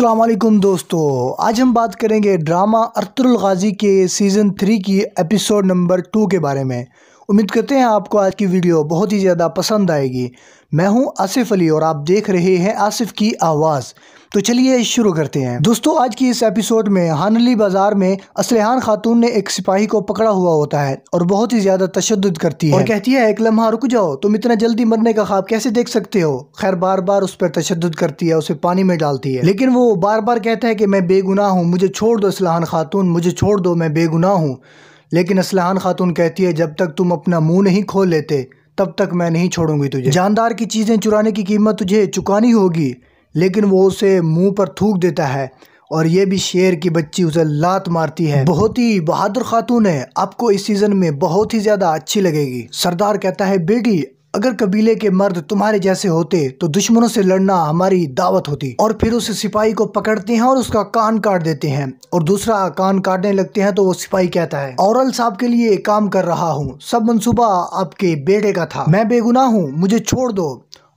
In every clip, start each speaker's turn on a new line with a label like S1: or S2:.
S1: अस्सलाम वालेकुम दोस्तों, आज हम बात करेंगे ड्रामा अर्तुगरुल गाजी के सीज़न 3 की एपिसोड नंबर 2 के बारे में। उम्मीद करते हैं आपको आज की वीडियो बहुत ही ज़्यादा पसंद आएगी। मैं हूं आसिफ अली और आप देख रहे हैं आसिफ की आवाज़। तो चलिए शुरू करते हैं। दोस्तों, आज की इस एपिसोड में हानली बाज़ार में असलहान खातून ने एक सिपाही को पकड़ा हुआ होता है और बहुत ही ज़्यादा तशद्दुद करती है और कहती है एक लम्हा रुक जाओ, तुम इतना जल्दी मरने का ख्वाब कैसे देख सकते हो। खैर बार बार उस पर तशद्दुद करती है, उसे पानी में डालती है, लेकिन वो बार बार कहता है कि मैं बेगुनाह हूँ, मुझे छोड़ दो असलहान खातून, मुझे छोड़ दो, मैं बेगुनाह हूँ। लेकिन असलहान खातून कहती है जब तक तुम अपना मुँह नहीं खोल लेते तब तक मैं नहीं छोड़ूंगी तुझे। जानदार की चीज़ें चुराने की कीमत तुझे चुकानी होगी। लेकिन वो उसे मुंह पर थूक देता है और ये भी शेर की बच्ची उसे लात मारती है। बहुत ही बहादुर खातून है, आपको इस सीज़न में बहुत ही ज़्यादा अच्छी लगेगी। सरदार कहता है बेटी, अगर कबीले के मर्द तुम्हारे जैसे होते तो दुश्मनों से लड़ना हमारी दावत होती। और फिर उस सिपाही को पकड़ते हैं और उसका कान काट देते हैं और दूसरा कान काटने लगते हैं तो वो सिपाही कहता है औरल साहब के लिए काम कर रहा हूँ, सब मंसूबा आपके बेटे का था, मैं बेगुनाह हूँ, मुझे छोड़ दो।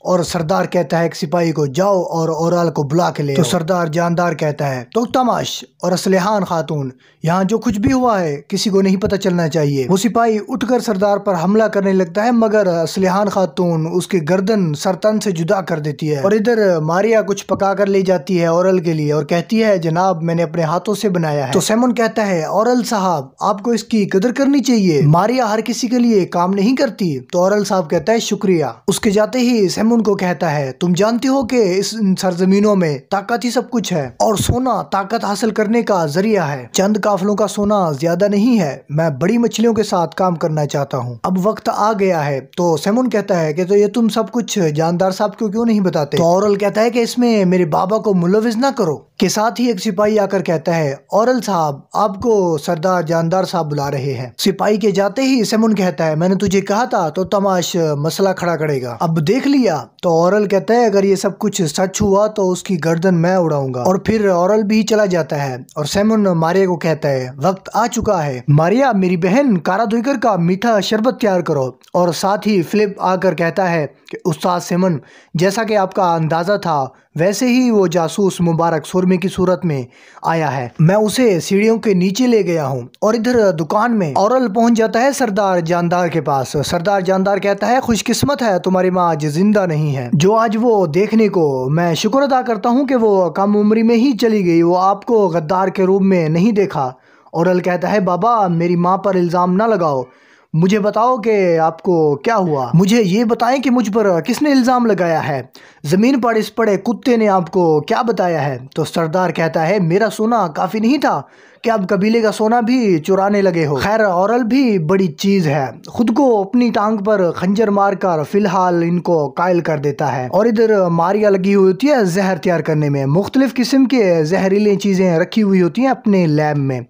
S1: और सरदार कहता है एक सिपाही को जाओ और औरल को बुला के ले। तो सरदार जानदार कहता है तो तमाश और असलहान खातून, यहाँ जो कुछ भी हुआ है किसी को नहीं पता चलना चाहिए। वो सिपाही उठकर सरदार पर हमला करने लगता है मगर असलहान खातून उसके गर्दन सरतन से जुदा कर देती है। और इधर मारिया कुछ पका कर ले जाती है औरल के लिए और कहती है जनाब मैंने अपने हाथों से बनाया है। तो सैमुन कहता है औरल साहब आपको इसकी कदर करनी चाहिए, मारिया हर किसी के लिए काम नहीं करती। तो औरल साहब कहता है शुक्रिया। उसके जाते ही सैमुन उनको कहता है तुम जानते हो कि इस सरजमीनों में ताकत ही सब कुछ है और सोना ताकत हासिल करने का जरिया है। चंद काफलों का सोना ज्यादा नहीं है, मैं बड़ी मछलियों के साथ काम करना चाहता हूँ, अब वक्त आ गया है। तो सैमुन कहता है कि तो ये तुम सब कुछ जानदार साहब को क्यों नहीं बताते। तो औरल कहता है कि इसमें मेरे बाबा को मुलविस ना करो। के साथ ही एक सिपाही आकर कहता है औरल साहब आपको सरदार जानदार साहब बुला रहे हैं। सिपाही के जाते ही सैमुन कहता है मैंने तुझे कहा था तो तमाश मसला खड़ा करेगा, अब देख लिया। तो औरल कहता है अगर ये सब कुछ सच हुआ तो उसकी गर्दन मैं उड़ाऊंगा। और फिर औरल भी चला जाता है और सैमुन मारिया को कहता है वक्त आ चुका है, मारिया मेरी बहन कारा धुईकर का मीठा शरबत तैयार करो। और साथ ही फिलिप आकर कहता है कि उस्ताद सैमुन जैसा कि आपका अंदाजा था वैसे ही वो जासूस मुबारक सुरमे की सूरत में आया है, मैं उसे सीढ़ियों के नीचे ले गया हूँ। और इधर दुकान में औरल पहुंच जाता है सरदार जानदार के पास। सरदार जानदार कहता है खुशकिस्मत है तुम्हारी माँ आज जिंदा नहीं है, जो आज वो देखने को मैं शुक्र अदा करता हूँ कि वो कम उम्री में ही चली गई, वो आपको गद्दार के रूप में नहीं देखा। औरल कहता है बाबा मेरी माँ पर इल्ज़ाम ना लगाओ, मुझे बताओ कि आपको क्या हुआ, मुझे ये बताएं कि मुझ पर किसने इल्ज़ाम लगाया है, ज़मीन पर इस पड़े कुत्ते ने आपको क्या बताया है। तो सरदार कहता है मेरा सोना काफ़ी नहीं था कि आप कबीले का सोना भी चुराने लगे हो। खैर औरल भी बड़ी चीज़ है, खुद को अपनी टांग पर खंजर मारकर फिलहाल इनको कायल कर देता है। और इधर मारिया लगी हुई होती है जहर तैयार करने में, मुख्तलिफ किस्म के जहरीली चीज़ें रखी हुई होती हैं अपने लैब में।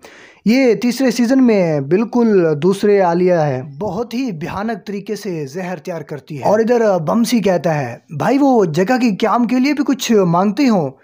S1: ये तीसरे सीजन में बिल्कुल दूसरे आलिया है, बहुत ही भयानक तरीके से जहर तैयार करती है। और इधर बमसी कहता है भाई वो जगह की क्याम के लिए भी कुछ मांगते हो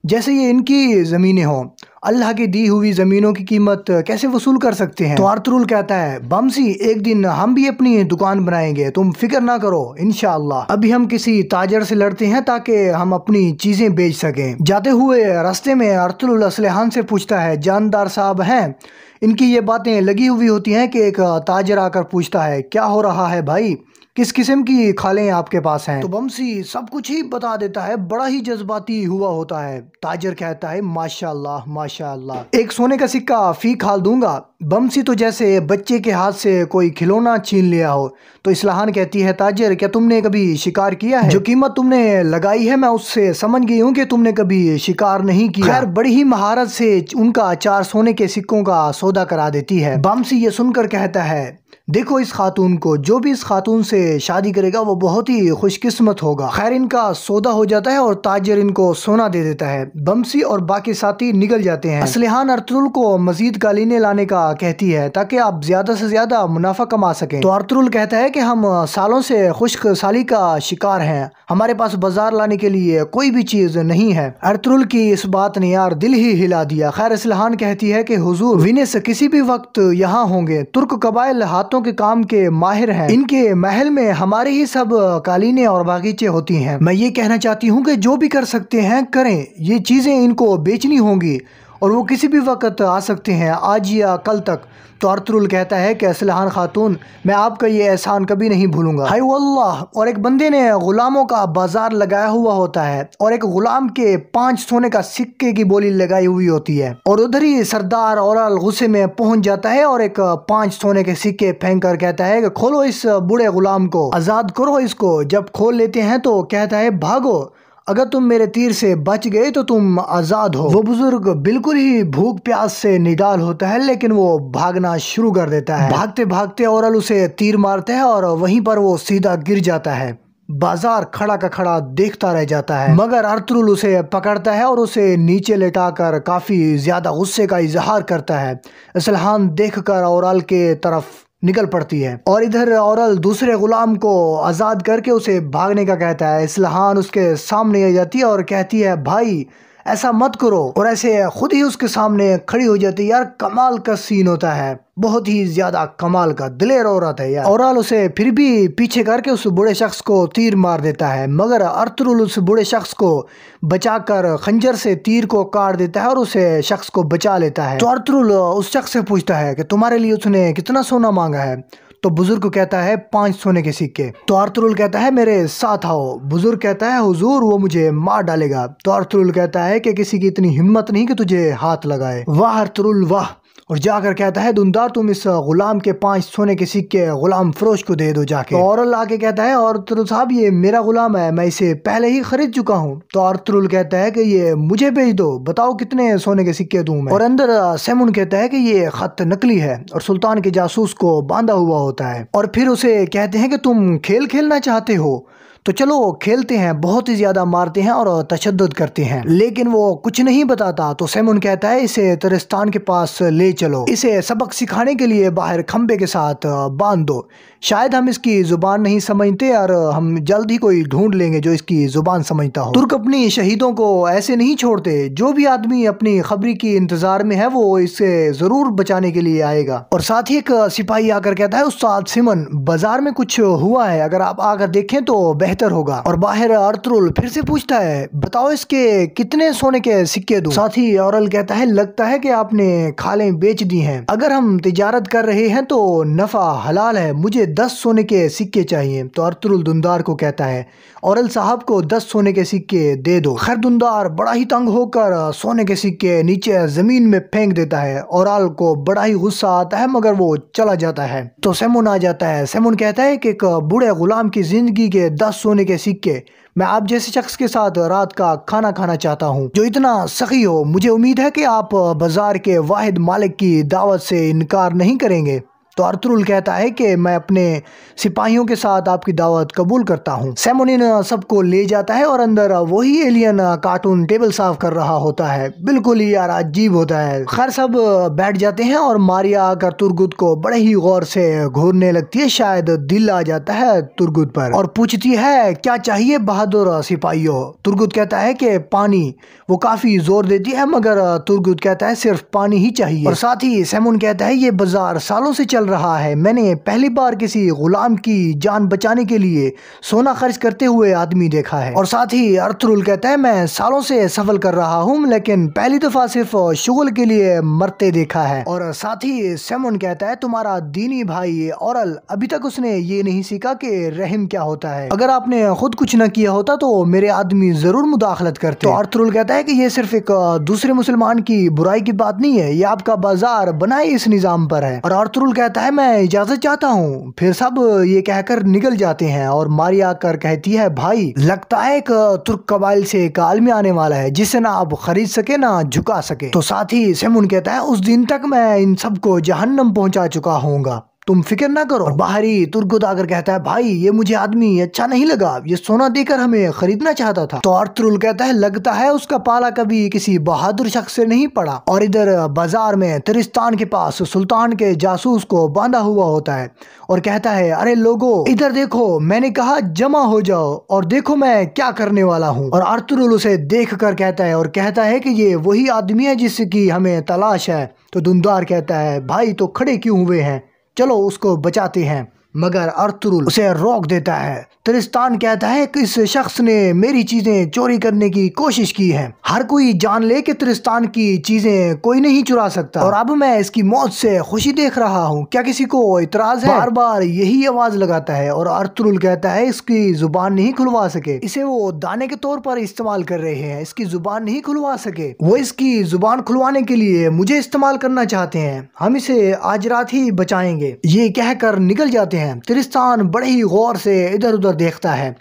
S1: जैसे ये इनकी ज़मीनें हों, अल्लाह की दी हुई ज़मीनों की कीमत कैसे वसूल कर सकते हैं। तो अर्तुगरुल कहता है बमसी एक दिन हम भी अपनी दुकान बनाएंगे, तुम फिक्र ना करो इंशाअल्लाह। अभी हम किसी ताजर से लड़ते हैं ताकि हम अपनी चीज़ें बेच सकें। जाते हुए रास्ते में अर्तुगरुल असलहान से पूछता है जानदार साहब हैं, इनकी ये बातें लगी हुई होती हैं कि एक ताजर आकर पूछता है क्या हो रहा है भाई, किस किस्म की खालें आपके पास हैं। तो बमसी सब कुछ ही बता देता है, बड़ा ही जज्बाती हुआ होता है। ताजर कहता है माशाअल्लाह माशाअल्लाह, एक सोने का सिक्का फी खाल दूंगा। बमसी तो जैसे बच्चे के हाथ से कोई खिलौना छीन लिया हो। तो असलहान कहती है ताजर क्या तुमने कभी शिकार किया है, जो कीमत तुमने लगाई है मैं उससे समझ गई हूँ कि तुमने कभी शिकार नहीं किया। खैर बड़ी ही महारत से उनका 4 सोने के सिक्कों का सौदा करा देती है। बमसी ये सुनकर कहता है देखो इस खातून को, जो भी इस खातून से शादी करेगा वो बहुत ही खुशकिस्मत होगा। खैर इनका सौदा हो जाता है और ताजर इनको सोना दे देता है। बमसी और बाकी साथी निकल जाते हैं। असलहान अर्तुगरुल को मजीद कालीने लाने का कहती है ताकि आप ज्यादा से ज्यादा मुनाफा कमा सकें। तो अर्तुगरुल कहता है कि हम सालों से खुश्क साली का शिकार हैं, हमारे पास बाजार लाने के लिए कोई भी चीज नहीं है। अर्तुगरुल की इस बात ने यार दिल ही हिला दिया। खैर असलहान कहती है कि हुजूर विनेस किसी भी वक्त यहाँ होंगे, तुर्क कबाइल हाथों हाथों के काम के माहिर हैं। इनके महल में हमारे ही सब कालीनें और बागीचे होती हैं। मैं ये कहना चाहती हूँ कि जो भी कर सकते हैं करें, ये चीज़ें इनको बेचनी होंगी और वो किसी भी वक्त आ सकते हैं, आज या कल तक। तो अर्तुगरुल कहता है कि असलहान खातून, मैं आपका ये एहसान कभी नहीं भूलूंगा। हाय वल्लाह। और एक बंदे ने गुलामों का बाजार लगाया हुआ होता है और एक गुलाम के 5 सोने का सिक्के की बोली लगाई हुई होती है और उधर ही सरदार औरल गुस्से में पहुंच जाता है और एक 5 सोने के सिक्के फेंक कर कहता है कि खोलो इस बूढ़े गुलाम को, आज़ाद करो इसको। जब खोल लेते हैं तो कहता है भागो, अगर तुम मेरे तीर से बच गए तो तुम आज़ाद हो। वो बुजुर्ग बिल्कुल ही भूख प्यास से निडाल होता है, लेकिन वो भागना शुरू कर देता है। भागते भागते औरल उसे तीर मारते हैं और वहीं पर वो सीधा गिर जाता है। बाजार खड़ा का खड़ा देखता रह जाता है, मगर अर्तुगरुल उसे पकड़ता है और उसे नीचे लेटाकर काफी ज्यादा गुस्से का इजहार करता है। असलहान देखकर औरल के तरफ निकल पड़ती है और इधर औरल दूसरे गुलाम को आज़ाद करके उसे भागने का कहता है। असलहान उसके सामने आ जाती है और कहती है भाई ऐसा मत करो, और ऐसे खुद ही उसके सामने खड़ी हो जाती है। यार कमाल का सीन होता है, बहुत ही ज्यादा कमाल का, दिलेर औरत है यार। औरल उसे फिर भी पीछे करके उस बूढ़े शख्स को तीर मार देता है, मगर अर्तुगरुल उस बूढ़े शख्स को बचाकर खंजर से तीर को काट देता है और उसे शख्स को बचा लेता है। तो अर्तुगरुल उस शख्स से पूछता है कि तुम्हारे लिए उसने कितना सोना मांगा है। तो बुजुर्ग को कहता है 5 सोने के सिक्के। तो अर्तुगरुल कहता है मेरे साथ आओ। बुजुर्ग कहता है हुजूर वो मुझे मार डालेगा। तो अर्तुगरुल कहता है कि किसी की इतनी हिम्मत नहीं कि तुझे हाथ लगाए। वाह अर्तुगरुल वाह। और जाकर कहता है दुनदार तुम इस गुलाम के 5 सोने के सिक्के गुलाम फरोश को दे दो जाके। तो औरल आके कहता है अर्तुगरुल साहब ये मेरा गुलाम है, मैं इसे पहले ही खरीद चुका हूँ। तो अर्तुगरुल कहता है कि ये मुझे भेज दो, बताओ कितने सोने के सिक्के दूं मैं। और अंदर सेमुन कहता है कि ये खत नकली है और सुल्तान के जासूस को बांधा हुआ होता है। और फिर उसे कहते हैं कि तुम खेल खेलना चाहते हो तो चलो खेलते हैं। बहुत ही ज्यादा मारते हैं और तशद्दुद करते हैं, लेकिन वो कुछ नहीं बताता। तो सेमुन कहता है इसे तरिस्तान के पास ले चलो, इसे सबक सिखाने के लिए बाहर खंबे के साथ बांध दो। शायद हम इसकी जुबान नहीं समझते और हम जल्द ही कोई ढूंढ लेंगे जो इसकी जुबान समझता हो। तुर्क अपनी शहीदों को ऐसे नहीं छोड़ते, जो भी आदमी अपनी खबरी की इंतजार में है वो इसे जरूर बचाने के लिए आएगा। और साथ ही एक सिपाही आकर कहता है उस्ताद सिमन बाजार में कुछ हुआ है, अगर आप आकर देखें तो बेहतर होगा। और बाहर अर्तुगरुल फिर से पूछता है बताओ इसके कितने सोने के सिक्के दूं। साथ ही औरल कहता है लगता है कि आपने खालें बेच दी हैं, अगर हम तिजारत कर रहे हैं तो नफा हलाल है, मुझे 10 सोने के सिक्के चाहिए। तो अर्तुगरुल दुनदार को कहता है औरल साहब को 10 सोने के सिक्के दे दो। खैर दुनदार बड़ा ही तंग होकर सोने के सिक्के नीचे जमीन में फेंक देता है। औरल को बड़ा ही गुस्सा आता है, मगर वो चला जाता है। तो सेमुन आ जाता है। सेमुन कहता है कि एक बूढ़े गुलाम की जिंदगी के 10 सोने के सिक्के मैं आप जैसे शख्स के साथ रात का खाना खाना चाहता हूँ जो इतना सखी हो। मुझे उम्मीद है कि आप बाजार के वाहिद मालिक की दावत से इनकार नहीं करेंगे। तो अर्तुगरुल कहता है कि मैं अपने सिपाहियों के साथ आपकी दावत कबूल करता हूँ। सेमुन इन सबको ले जाता है और अंदर वही एलियन कार्टून टेबल साफ कर रहा होता है, बिल्कुल ही यार अजीब होता है। खैर सब बैठ जाते हैं और मारिया आकर तुर्गुत को बड़े ही गौर से घूरने लगती है, शायद दिल आ जाता है तुर्गुत पर, और पूछती है क्या चाहिए बहादुर सिपाहियों। तुर्गुत कहता है कि पानी। वो काफी जोर देती है, मगर तुर्गुत कहता है सिर्फ पानी ही चाहिए। और साथ ही सेमुन कहता है ये बाजार सालों से चल रहा है, मैंने पहली बार किसी गुलाम की जान बचाने के लिए सोना खर्च करते हुए आदमी देखा है। और साथ ही अर्तुगरुल कहता है मैं सालों से सफर कर रहा हूँ, लेकिन पहली दफा सिर्फ शुगल के लिए मरते देखा है। और साथ ही सेमुन कहता है तुम्हारा दीनी भाई औरल अभी तक उसने ये नहीं सीखा कि रहम क्या होता है, अगर आपने खुद कुछ न किया होता तो मेरे आदमी जरूर मुदाखलत करते। तो अर्तुगरुल कहता है कि ये सिर्फ एक दूसरे मुसलमान की बुराई की बात नहीं है, ये आपका बाजार बनाए इस निजाम पर है। और अर्तुगरुल कहता है मैं इजाजत चाहता हूँ। फिर सब ये कहकर निकल जाते हैं और मारिया आकर कहती है भाई लगता है एक तुर्क कबाइल से एक आदमी आने वाला है जिसे ना आप खरीद सके ना झुका सके। तो साथ ही सेमुन कहता है उस दिन तक मैं इन सबको जहन्नम पहुंचा चुका होऊंगा, तुम फिक्र ना करो। और बाहरी तुर्गुत आकर कहता है भाई ये मुझे आदमी अच्छा नहीं लगा, ये सोना देकर हमें खरीदना चाहता था। तो अर्तुगरुल कहता है लगता है उसका पाला कभी किसी बहादुर शख्स से नहीं पड़ा। और इधर बाजार में तिरिस्तान के पास सुल्तान के जासूस को बांधा हुआ होता है और कहता है अरे लोगो इधर देखो, मैंने कहा जमा हो जाओ और देखो मैं क्या करने वाला हूँ। और अर्तुगरुल उसे देख कर कहता है और कहता है कि ये वही आदमी है जिसकी हमें तलाश है। तो दुनदार कहता है भाई तो खड़े क्यों हुए हैं, चलो उसको बचाते हैं। मगर अर्तुरुल उसे रोक देता है। त्रिस्तान कहता है कि इस शख्स ने मेरी चीजें चोरी करने की कोशिश की है। हर कोई जान ले कि त्रिस्तान की चीजें कोई नहीं चुरा सकता और अब मैं इसकी मौत से खुशी देख रहा हूँ। क्या किसी को इतराज है? बार बार यही आवाज लगाता है और अर्तुरुल कहता है इसकी जुबान नहीं खुलवा सके। इसे वो दाने के तौर पर इस्तेमाल कर रहे हैं, इसकी जुबान नहीं खुलवा सके। वो इसकी जुबान खुलवाने के लिए मुझे इस्तेमाल करना चाहते हैं। हम इसे आज रात ही बचाएंगे। ये कहकर निकल जाते हैं। त्रिस्तान बड़े ही गौर से इधर उधर देखता है।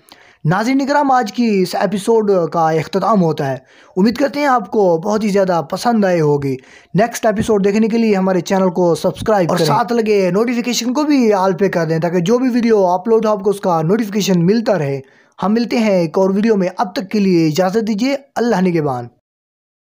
S1: नाज़रीन इकराम, आज की इस एपिसोड का इख्तिताम होता है। उम्मीद करते हैं आपको बहुत ही ज़्यादा पसंद आए होगी। नेक्स्ट एपिसोड देखने के लिए हमारे चैनल को सब्सक्राइब और साथ लगे नोटिफिकेशन को भी ऑल पे कर दें ताकि जो भी वीडियो अपलोड हो आपको उसका नोटिफिकेशन मिलता रहे। हम मिलते हैं एक और वीडियो में, अब तक के लिए इजाज़त दीजिए। अल्लाह निगहबान।